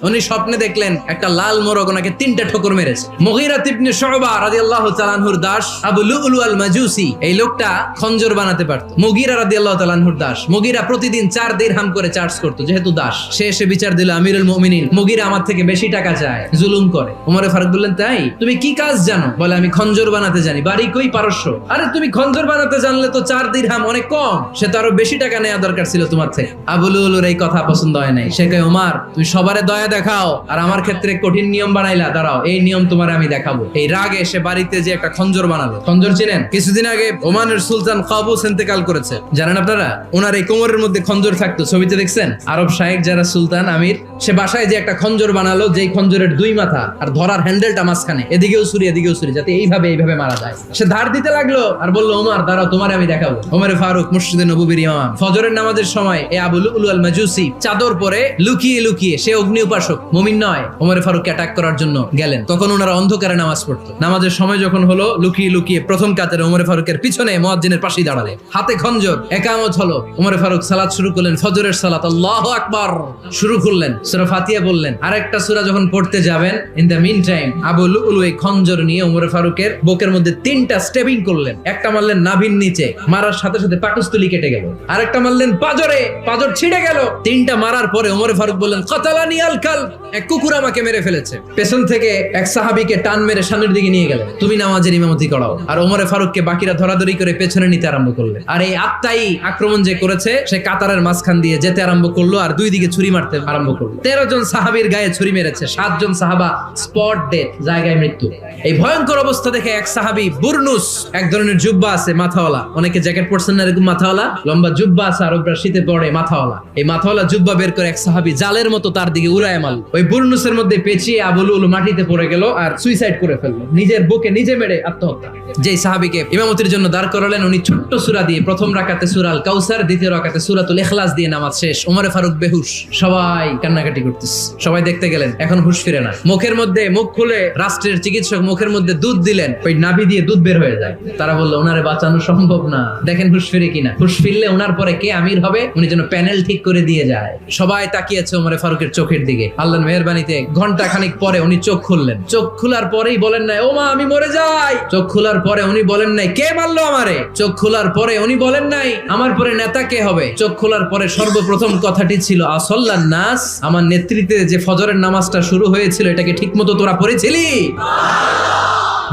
উনি স্বপ্নে দেখলেন একটা লাল মোরগ ওনাকে 3টা ঠোকর মেরেছে। মুগীরা ইবনে শুবা রাদিয়াল্লাহু তাআলা আনহুর দাস আবু লুলু আল মাজুসি, এই লোকটা খঞ্জর বানাতে পারত। মুগীরা রাদিয়াল্লাহু তাআলা আনহুর দাস। মুগীরা প্রতিদিন 4 দিরহাম করে চার্জ করত, যেহেতু দাস। সে এসে বিচার দিল, আমিরুল মুমিনিন, মুগীরা আমার থেকে বেশি টাকা চায়, জুলুম করে। ওমরে ফারুক বললেন, তাই? তুমি কি কাজ জানো? বলে, আমি খঞ্জর বানাতে জানি। বাড়ি কই? পারস্য। আরে তুমি খঞ্জর বানাতে জানলে তো 4 দিরহাম অনেক কম, সে তো আরো বেশি টাকা নেওয়া দরকার ছিল তোমার থেকে। আবু লুলুর এই কথা পছন্দ হয় নাই। সে কয়, ওমর তুমি সবারে দয়া দেখাও আর আমার ক্ষেত্রে কঠিন নিয়ম বানাইলা, দাঁড়াও এই নিয়ম তোমার আমি দেখাবো। এই রাগে সে বাড়িতে যে একটা খঞ্জর বানালো। খঞ্জর চিনেন? কিছুদিন আগে ওমানের সুলতান কাবুস ইন্তেকাল করেছে, জানেন আপনারা? ওনার এই কোমরের মধ্যে খঞ্জর থাকতো, ছবিতে দেখছেন? আরব শায়েখ যারা সুলতান আমির, সে বাসায় যে একটা খঞ্জর বানালো, যেই খঞ্জরের 2 মাথা আর ধরার হ্যান্ডেলটা মাঝখানে, এদিকেও ছুরি এদিকেও ছুরি, যাতে এইভাবে মারা যায়। সে ধার দিতে লাগলো আর বললো, ওমর দাঁড়াও তোমার আমি দেখাবো। ওমরে ফারুক মসজিদে নববীর ইমাম, ফজরের নামাজের সময় এই আবু লুলু আল মাজুসি চাদর পরে লুকিয়ে লুকিয়ে, সে অগ্নি উপাসক, মুমিন নয়, ওমরে ফারুককে অ্যাটাক করার জন্য গেলেন। তখন ওনারা অন্ধকারে নামাজ পড়তো। নামাজের সময় যখন হলো, লুকিয়ে লুকিয়ে প্রথম কাতারে ওমরে ফারুকের পিছনে মুয়াজ্জিনের পাশেই দাঁড়ালে, হাতে খঞ্জর, একামত হলো। ওমরে ফারুক সালাত শুরু করলেন, ফজরের সালাত, আল্লাহু আকবার শুরু করলেন, সূরা ফাতিহা বললেন। আরেকটা সূরা যখন পড়তে যাবেন, ইন দ্য মিন টাইম আবু লুলু এই খঞ্জর নিয়ে ওমরে ফারুকের বুকের মধ্যে 3টা স্টেবিং করলেন। একটা মারলেন নাভির নিচে, মারার সাথে সাথে পাকস্থলী কেটে গেল। আরেকটা মারলেন পাজরে, পাজর ছিঁড়ে গেল। 3টা মারার পরে ওমরে ফারুক বললেন, কাতালানি আল কালব, এক কুকুর আমাকে মেরে ফেলেছে। পেছন থেকে এক সাহাবীকে টান মেরে সামনের দিকে নিয়ে গেলেন, তুমি নামাজের ইমামতি করাও। আর ওমরে ফারুককে বাকিরা ধরাধরি করে পেছনে নিতে আরম্ভ করলেন। আর এই আত্মাই আক্রমণ যে করেছে, সে কাতারের মাঝখান দিয়ে যেতে আরম্ভ করলো আর 2 দিকে ছুরি মারতে আরম্ভ করলো। 13 জন সাহাবীর গায়ে ছুরি মেরেছে, 7 জন সাহাবা স্পট ডেথ, জায়গায় মৃত্যু। এই ভয়ঙ্কর অবস্থা দেখে এক সাহাবী বুরনুস, এক ধরনের জুব্বা আছে মাথাওয়ালা, অনেকে জ্যাকেট পরছেন না এরকম মাথাওয়ালা, লম্বা জুব্বা আছে, আরবরা শীতে পরে মাথাওয়ালা, এই মাথাওয়ালা জুব্বা বের করে এক সাহাবী জালের মতো তার দিকে উড়ায় মারল। ওই বুরনুসের মধ্যে পেঁচিয়ে আবু লুলু মাটিতে পড়ে গেল আর সুইসাইড করে ফেললো, নিজের বুকে নিজে মেরে আত্মহত্যা। যেই সাহাবীকে ইমামতির জন্য দাঁড় করালেন, উনি ছোট্ট সূরা দিয়ে প্রথম রাকাতে সূরা আল কাউসার, দ্বিতীয় রাকাতে সূরাতুল ইখলাস দিয়ে নামাজ শেষ। ওমরে ফারুক বেহুশ, সবাই কান্নাকাটি করতেছে, সবাই দেখতে গেলেন, এখন হুঁশ ফিরে না। মুখের মধ্যে, মুখ খুলে রাষ্ট্রের চিকিৎসক মুখের মধ্যে দুধ দিলেন, ওই নাভি দিয়ে দুধ বের হয়ে যায়। তারা বললো, ওনারে বাঁচানো সম্ভব না, দেখেন হুঁশ ফিরে কিনা। হুঁশ ফিরলে ওনার পরে কে আমির হবে, উনি যেন প্যানেল ঠিক করে দিয়ে যায়। সবাই তাকিয়েছে ওমরে ফারুকের চোখের দিকে। আল্লাহর মেহেরবানিতে ঘন্টা খানিক পরে উনি চোখ খুললেন। চোখ খোলার পরেই বলেন নাই, ও মা আমি মরে যাই। চোখ খোলার পরে উনি বলেন নাই, কে মারলো আমারে। চোখ খোলার পরে উনি বলেন নাই, আমার পরে নেতা কে হবে। চোখ খোলার পরে সর্বপ্রথম কথাটি ছিল, আসল্লান নাস, আমার নেতৃত্বে যে ফজরের নামাজটা শুরু হয়েছিল, এটাকে ঠিকমতো তোরা পড়েছিলি?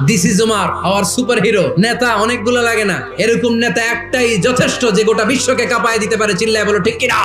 This is Omar, our superhero. নেতা অনেকগুলো লাগে না, এরকম নেতা একটাই যথেষ্ট, যে গোটা বিশ্বকে কাঁপায় দিতে পারে। চিল্লায় বলো ঠিক কিনা?